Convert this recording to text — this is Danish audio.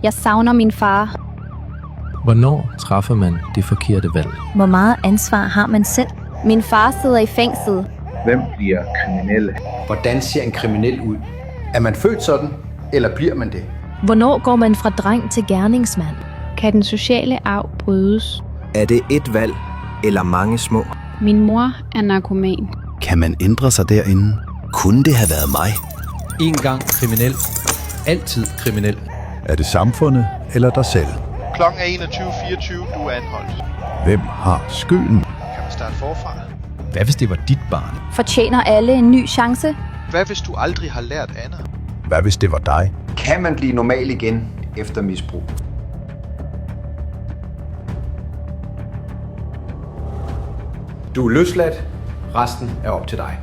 Jeg savner min far. Hvornår træffer man det forkerte valg? Hvor meget ansvar har man selv? Min far sidder i fængsel. Hvem bliver kriminelle? Hvordan ser en kriminel ud? Er man født sådan, eller bliver man det? Hvornår går man fra dreng til gerningsmand? Kan den sociale arv brydes? Er det et valg eller mange små? Min mor er narkoman. Kan man ændre sig derinde? Kunne det have været mig? En gang kriminel. Altid kriminel. Er det samfundet eller dig selv? Klokken er 21.24, du er anholdt. Hvem har skylden? Kan man starte forfra? Hvad hvis det var dit barn? Fortjener alle en ny chance? Hvad hvis du aldrig har lært andet? Hvad hvis det var dig? Kan man blive normal igen efter misbrug? Du er løsladt. Resten er op til dig.